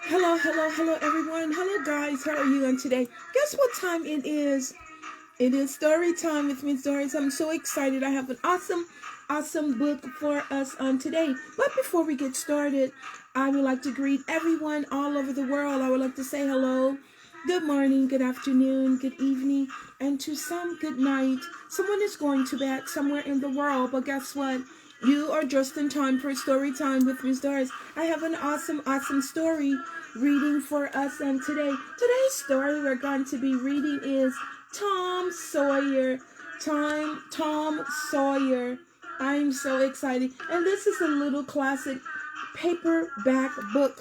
Hello everyone. Hello guys, how are you on today? Guess what time it is? It is story time with Miss Doris. I'm so excited. I have an awesome book for us on today. But before we get started, I would like to greet everyone all over the world. I would like to say hello, good morning, good afternoon, good evening, and to some good night. Someone is going to bed somewhere in the world, but guess what? You are just in time for story time with Miss Doris. I have an awesome story reading for us on today. Today's story we're going to be reading is Tom Sawyer. Tom Sawyer. I'm so excited. And this is a little classic paperback book.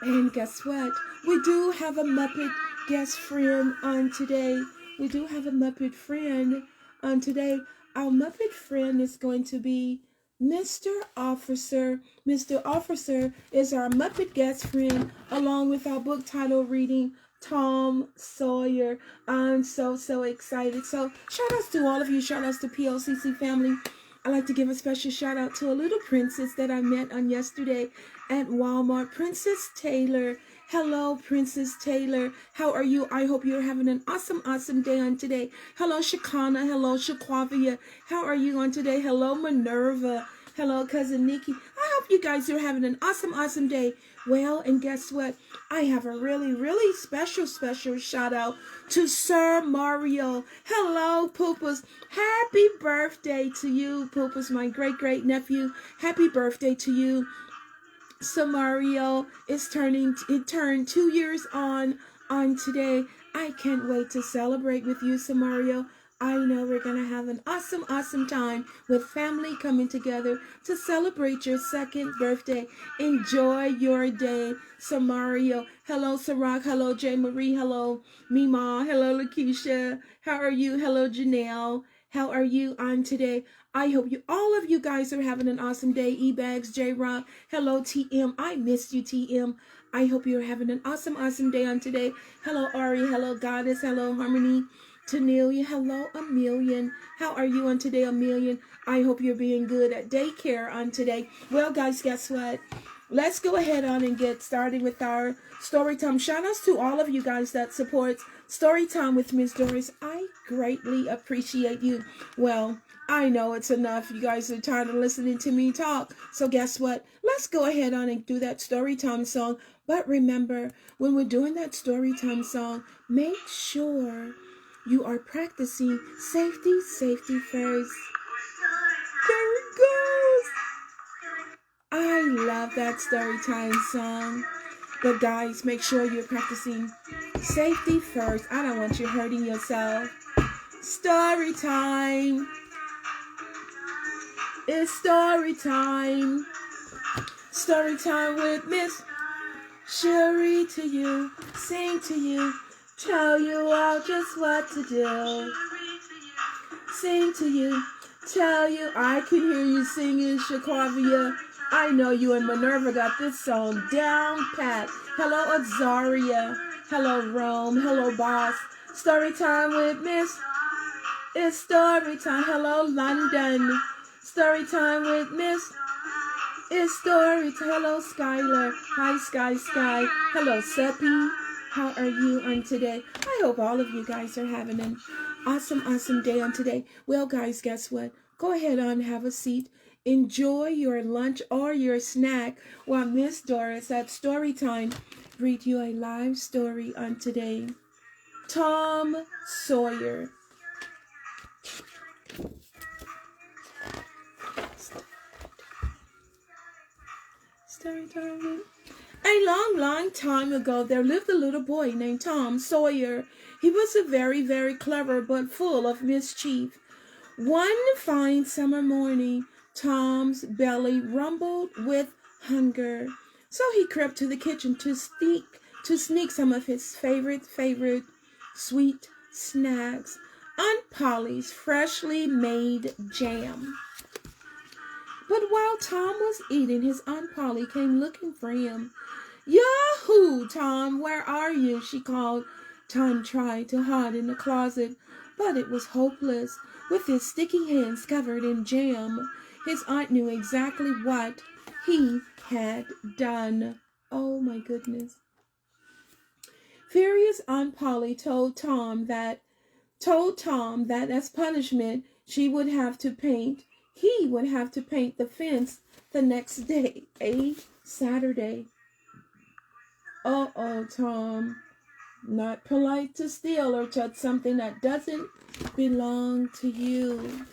And guess what? We do have a Muppet guest friend on today. We do have a Muppet friend on today. Our Muppet friend is going to be Mr. Officer. Mr. Officer is our Muppet guest friend along with our book title reading, Tom Sawyer. I'm so excited. So shout outs to all of you. Shout outs to PLCC family. I'd like to give a special shout out to a little princess that I met on yesterday at Walmart, Princess Taylor. Hello, Princess Taylor. How are you? I hope you're having an awesome day on today. Hello, Shakana. Hello, Shaquavia. How are you on today? Hello, Minerva. Hello, Cousin Nikki. I hope you guys are having an awesome day. Well, and guess what? I have a really special shout out to Sir Mario. Hello, Poopas. Happy birthday to you, Poopas, my great nephew. Happy birthday to you. So Mario is turned 2 years on today. I can't wait to celebrate with you, so Mario. I know we're going to have an awesome time with family coming together to celebrate your second birthday. Enjoy your day, Samario. Hello, Sarak. Hello, J. Marie. Hello, Mima. Hello, Lakeisha. How are you? Hello, Janelle. How are you on today? I hope all of you guys are having an awesome day. E-Bags, J-Rock. Hello, TM. I missed you, TM. I hope you're having an awesome day on today. Hello, Ari. Hello, Goddess. Hello, Harmony. Tanelia, hello, Amelian. How are you on today, Amelian? I hope you're being good at daycare on today. Well, guys, guess what? Let's go ahead on and get started with our story time. Shout outs to all of you guys that support story time with Miss Doris. I greatly appreciate you. Well, I know it's enough. You guys are tired of listening to me talk. So guess what? Let's go ahead on and do that story time song. But remember, when we're doing that story time song, make sure you are practicing safety first. There it goes. I love that story time song. But guys, make sure you're practicing safety first. I don't want you hurting yourself. Story time. It's story time. Story time with Miss Sherry to you. Sing to you. Tell you all just what to do. Sing to you. Tell you. I can hear you singing, Shaquavia. I know you and Minerva got this song down pat. Hello, Azaria. Hello, Rome. Hello, Boss. Story time with Miss. It's story time. Hello, London. Story time with Miss. It's story time. Hello, Skylar. Hi, Sky. Hello, Seppi. How are you on today? I hope all of you guys are having an awesome day on today. Well, guys, guess what? Go ahead on, have a seat. Enjoy your lunch or your snack while Miss Doris at Storytime read you a live story on today. Tom Sawyer. Storytime. A long time ago, there lived a little boy named Tom Sawyer. He was a very clever but full of mischief. One fine summer morning, Tom's belly rumbled with hunger. So he crept to the kitchen to sneak some of his favorite sweet snacks, Aunt Polly's freshly made jam. But while Tom was eating, his Aunt Polly came looking for him. "Yahoo, Tom, where are you?" she called. Tom tried to hide in the closet, but it was hopeless. With his sticky hands covered in jam, His aunt knew exactly what he had done. Oh my goodness. Furious Aunt Polly told Tom that as punishment he would have to paint the fence the next day, a Saturday. Uh-oh, Tom. Not polite to steal or touch something that doesn't belong to you.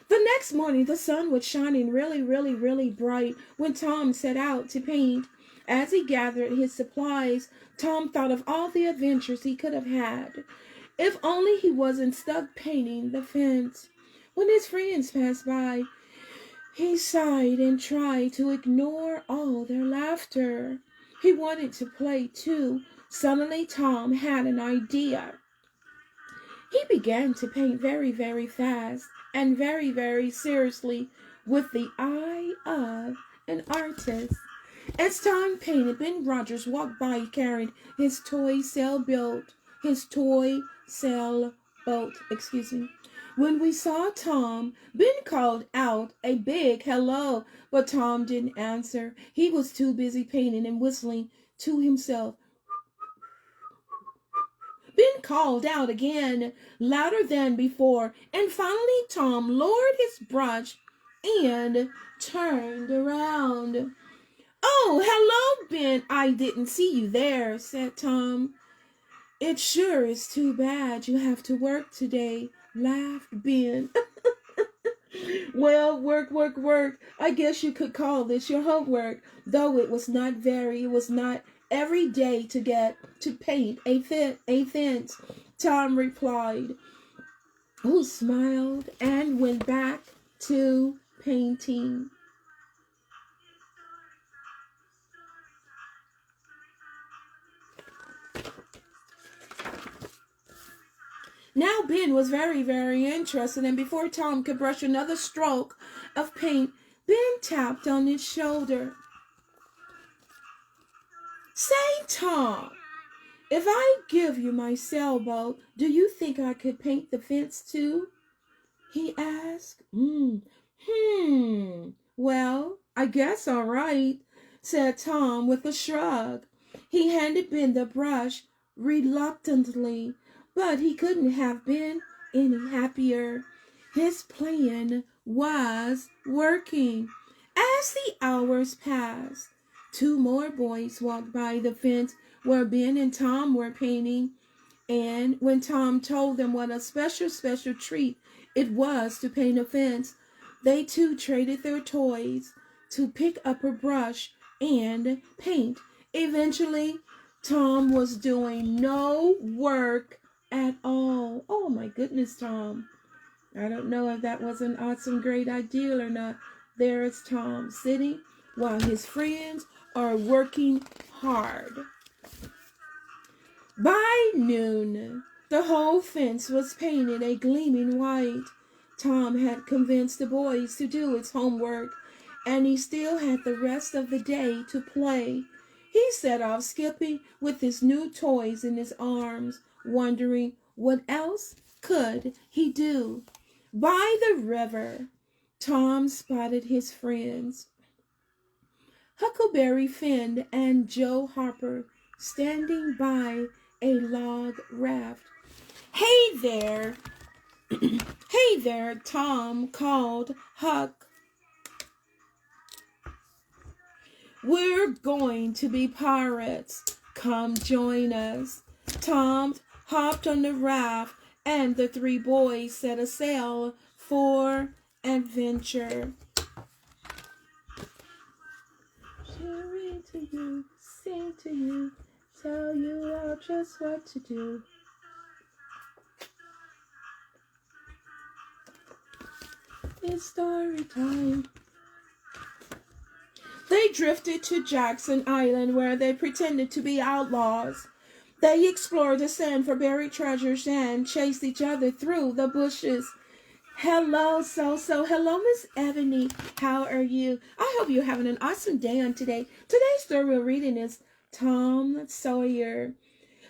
The next morning, the sun was shining really, really, really bright when Tom set out to paint. As he gathered his supplies, Tom thought of all the adventures he could have had. If only he wasn't stuck painting the fence. When his friends passed by, he sighed and tried to ignore all their laughter. He wanted to play too. Suddenly, Tom had an idea. He began to paint very, very fast and very, very seriously with the eye of an artist. As Tom painted, Ben Rogers walked by carrying his toy sailboat. When we saw Tom, Ben called out a big hello, but Tom didn't answer. He was too busy painting and whistling to himself. Ben called out again, louder than before, and finally Tom lowered his brush and turned around. "Oh, hello, Ben. I didn't see you there," said Tom. "It sure is too bad you have to work today," laughed Ben. "Well, work. I guess you could call this your homework, though it was not every day to get to paint a fence," Tom replied, who smiled and went back to painting. Now Ben was very, very interested, and before Tom could brush another stroke of paint, Ben tapped on his shoulder. "Say, Tom, if I give you my sailboat, do you think I could paint the fence too?" he asked. Well, I guess all right," said Tom with a shrug. He handed Ben the brush reluctantly, but he couldn't have been any happier. His plan was working. As the hours passed, two more boys walked by the fence where Ben and Tom were painting, and when Tom told them what a special treat it was to paint a fence, they too traded their toys to pick up a brush and paint. Eventually, Tom was doing no work at all. Oh my goodness, Tom. I don't know if that was an awesome, great idea or not. There is Tom sitting while his friends are working hard. By noon, the whole fence was painted a gleaming white. Tom had convinced the boys to do his homework, and he still had the rest of the day to play. He set off skipping with his new toys in his arms, wondering what else could he do. By the river, Tom spotted his friends, Huckleberry Finn and Joe Harper, standing by a log raft. "Hey there!" "Hey there," Tom called Huck. "We're going to be pirates. Come join us." Tom hopped on the raft, and the three boys set a sail for adventure. She'll read to you, sing to you, tell you all just what to do. It's story time. They drifted to Jackson Island, where they pretended to be outlaws. They explored the sand for buried treasures and chased each other through the bushes. Hello, So. Hello, Miss Ebony. How are you? I hope you're having an awesome day on today. Today's story we're reading is Tom Sawyer.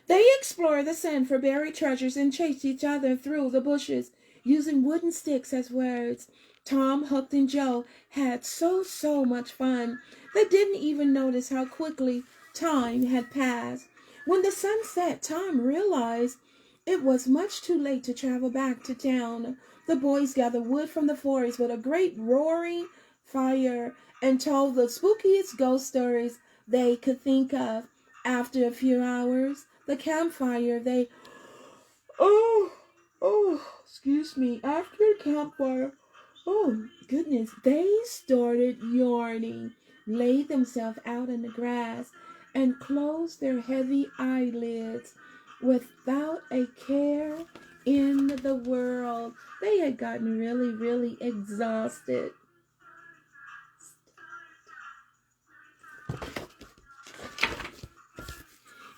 They explored the sand for buried treasures and chased each other through the bushes, using wooden sticks as words. Tom, Huck, and Joe had so much fun. They didn't even notice how quickly time had passed. When the sun set, Tom realized it was much too late to travel back to town. The boys gathered wood from the forest with a great roaring fire and told the spookiest ghost stories they could think of. After a few hours, the campfire, oh, excuse me, after the campfire, oh, goodness, they started yawning, laid themselves out in the grass, and closed their heavy eyelids without a care in the world. They had gotten really exhausted.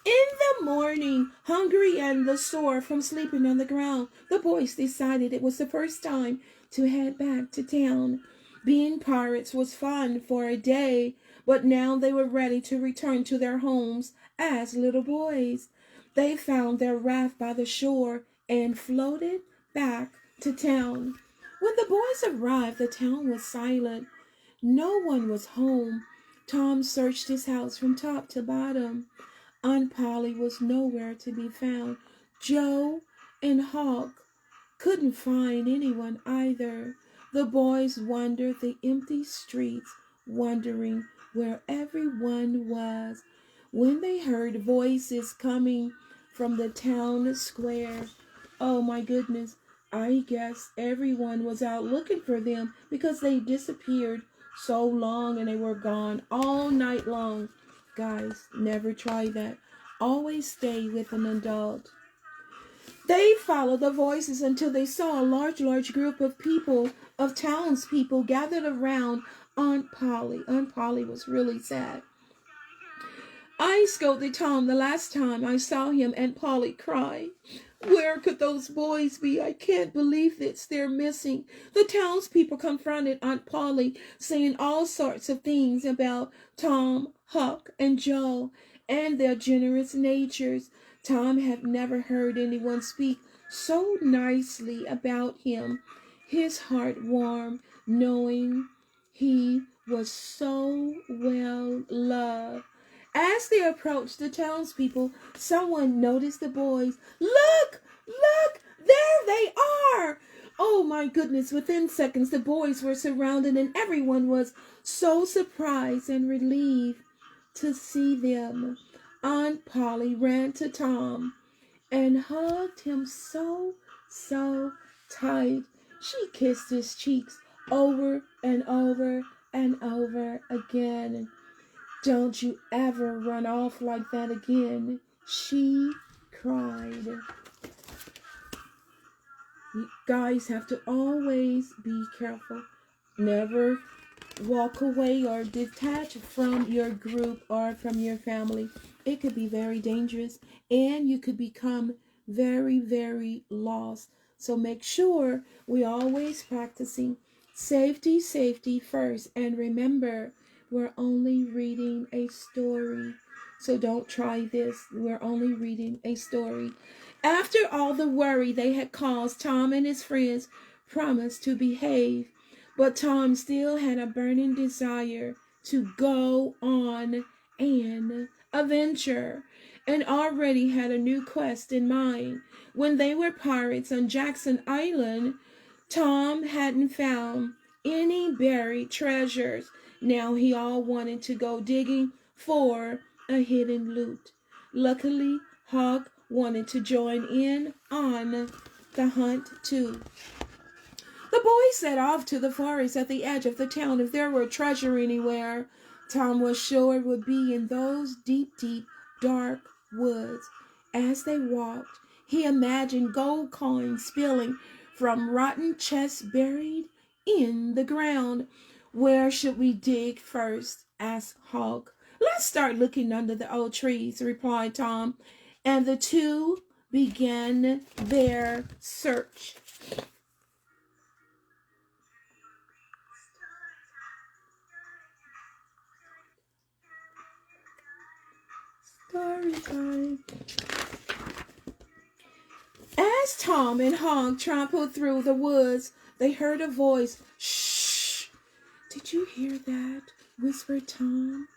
In the morning, hungry and sore from sleeping on the ground, the boys decided it was the first time to head back to town. Being pirates was fun for a day, but now they were ready to return to their homes as little boys. They found their raft by the shore and floated back to town. When the boys arrived, the town was silent. No one was home. Tom searched his house from top to bottom. Aunt Polly was nowhere to be found. Joe and Hawk couldn't find anyone either. The boys wandered the empty streets, wondering where everyone was, when they heard voices coming from the town square. Oh my goodness, I guess everyone was out looking for them because they disappeared so long and they were gone all night long. Guys, never try that. Always stay with an adult. They followed the voices until they saw a large group of people, of townspeople, gathered around Aunt Polly. Aunt Polly was really sad. I scolded Tom the last time I saw him, Aunt Polly cried. Where could those boys be? I can't believe this. They're missing. The townspeople confronted Aunt Polly, saying all sorts of things about Tom, Huck, and Joe, and their generous natures. Tom had never heard anyone speak so nicely about him. His heart warmed, knowing he was so well loved. As they approached the townspeople, someone noticed the boys. Look! Look! There they are! Oh my goodness, within seconds the boys were surrounded and everyone was so surprised and relieved to see them. Aunt Polly ran to Tom and hugged him so tight. She kissed his cheeks over and over and over again. Don't you ever run off like that again, she cried. You guys have to always be careful. Never walk away or detach from your group or from your family. It could be very dangerous and you could become very lost. So make sure we always practicing safety first. And remember, we're only reading a story. So don't try this. We're only reading a story. After all the worry they had caused, Tom and his friends promised to behave. But Tom still had a burning desire to go on an adventure and already had a new quest in mind. When they were pirates on Jackson Island, Tom hadn't found any buried treasures. Now he all wanted to go digging for a hidden loot. Luckily, Hawk wanted to join in on the hunt too. The boys set off to the forest at the edge of the town. If there were treasure anywhere, Tom was sure it would be in those deep, dark woods. As they walked, he imagined gold coins spilling from rotten chests buried in the ground. Where should we dig first? Asked Hawk. Let's start looking under the old trees, replied Tom, and the two began their search. Story time. As Tom and Hawk trampled through the woods, they heard a voice. Shh! Did you hear that? Whispered Tom.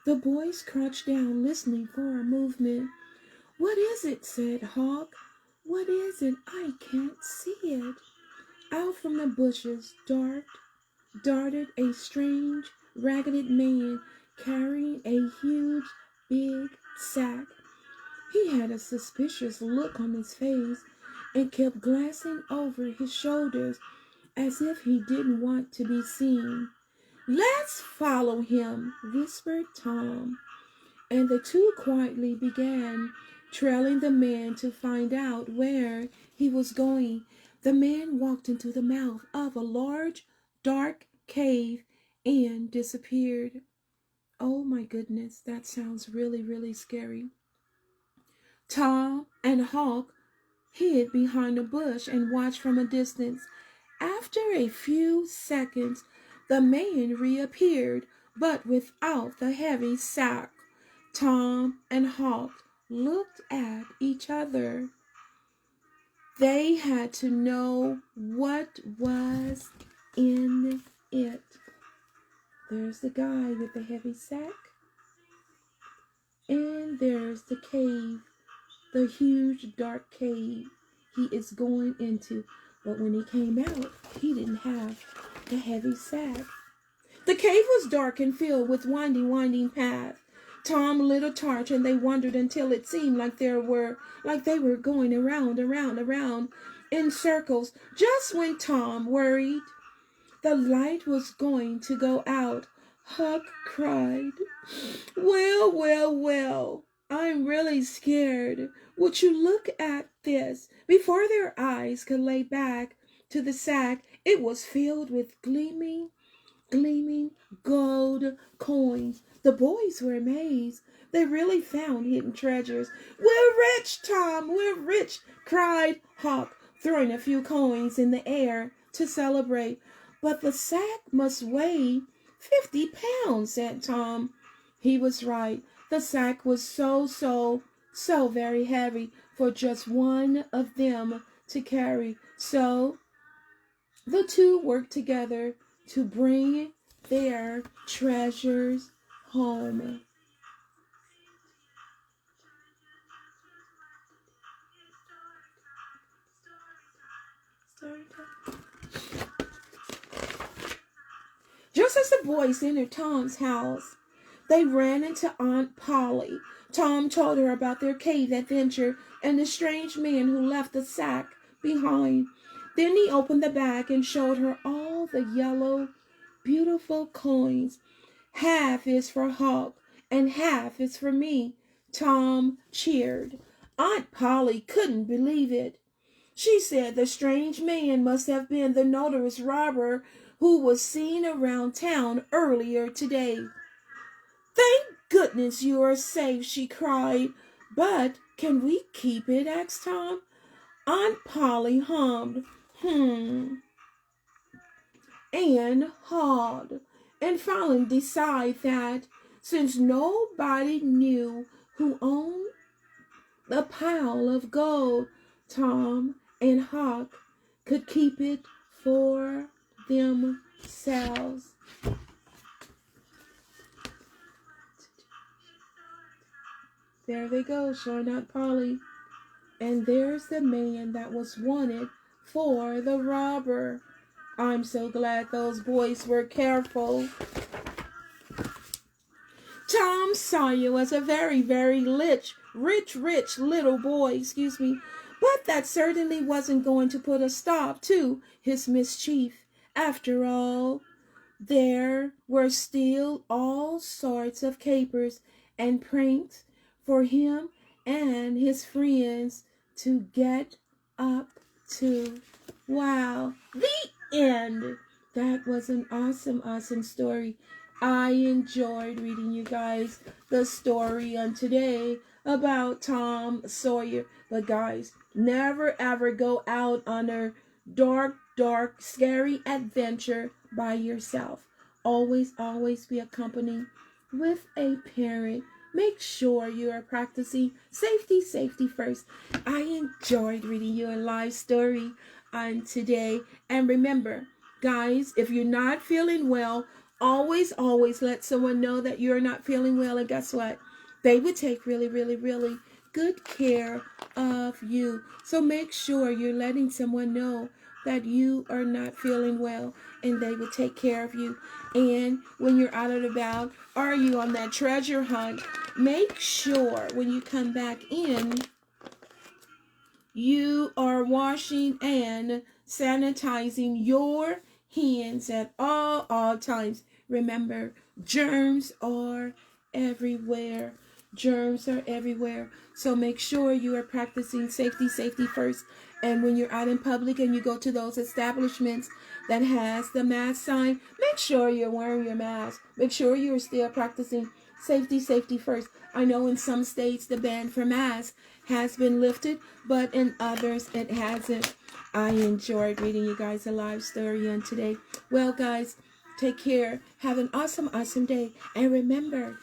The boys crouched down, listening for a movement. What is it? Said Hawk. What is it? I can't see it. Out from the bushes darted a strange, ragged man carrying a huge, big sack. He had a suspicious look on his face and kept glancing over his shoulders as if he didn't want to be seen. Let's follow him, whispered Tom, and the two quietly began trailing the man to find out where he was going. The man walked into the mouth of a large, dark cave and disappeared. Oh my goodness, that sounds really, really scary. Tom and Hawk hid behind a bush and watched from a distance. After a few seconds, the man reappeared, but without the heavy sack. Tom and Hawk looked at each other. They had to know what was in it. There's the guy with the heavy sack, and there's the cave, the huge dark cave he is going into. But when he came out, he didn't have the heavy sack. The cave was dark and filled with winding paths. Tom lit a torch and they wandered until it seemed like they were going around in circles. Just when Tom worried the light was going to go out, Huck cried, Well, I'm really scared. Would you look at this? Before their eyes could lay back to the sack, it was filled with gleaming gold coins. The boys were amazed. They really found hidden treasures. We're rich, Tom, we're rich, cried Hawk, throwing a few coins in the air to celebrate. But the sack must weigh 50 pounds, said Tom. He was right. The sack was so very heavy for just one of them to carry. So the two worked together to bring their treasures home. Just as the boys entered Tom's house, they ran into Aunt Polly. Tom told her about their cave adventure and the strange man who left the sack behind. Then he opened the bag and showed her all the yellow, beautiful coins. Half is for Hawk and half is for me, Tom cheered. Aunt Polly couldn't believe it. She said the strange man must have been the notorious robber who was seen around town earlier today. Thank goodness you are safe, she cried. But can we keep it? Asked Tom. Aunt Polly hummed, and hawed, and finally decided that since nobody knew who owned the pile of gold, Tom and Hawk could keep it for themselves. There they go, showing Aunt Polly. And there's the man that was wanted for the robber. I'm so glad those boys were careful. Tom Sawyer was a very rich little boy, but that certainly wasn't going to put a stop to his mischief. After all, there were still all sorts of capers and pranks for him and his friends to get up to. Wow, the end. That was an awesome story. I enjoyed reading you guys the story on today about Tom Sawyer. But guys, never ever go out on a dark, scary adventure by yourself. Always be accompanied with a parent. Make sure you are practicing safety first. I enjoyed reading you a live story on today. And remember, Guys, if you're not feeling well, always, always let someone know that you're not feeling well. And guess what? They would take really, really, really good care of you. So make sure you're letting someone know that you are not feeling well and they will take care of you. And when you're out and about, or you on that treasure hunt, make sure when you come back in, you are washing and sanitizing your hands at all times. Remember, germs are everywhere. Germs are everywhere. So make sure you are practicing safety first. And when you're out in public and you go to those establishments that has the mask sign, make sure you're wearing your mask. Make sure you're still practicing safety first. I know in some states the ban for masks has been lifted, but in others it hasn't. I enjoyed reading you guys a live story on today. Well, guys, take care. Have an awesome day. And remember,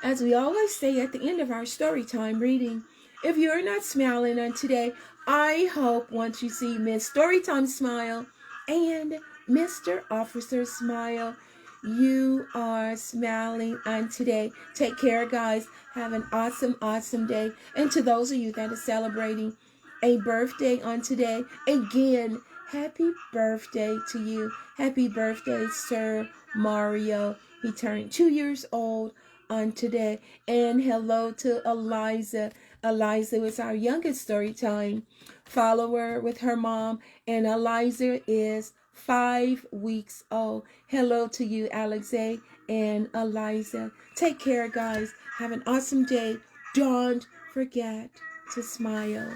as we always say at the end of our story time reading, if you're not smiling on today, I hope once you see Miss Storytime smile and Mr. Officer smile, you are smiling on today. Take care, guys. Have an awesome day. And to those of you that are celebrating a birthday on today, again, happy birthday to you. Happy birthday, Sir Mario. He turned 2 years old on today. And hello to Eliza. Eliza is our youngest Storytime follower with her mom, and Eliza is 5 weeks old. Hello to you, Alexa and Eliza. Take care, guys. Have an awesome day. Don't forget to smile.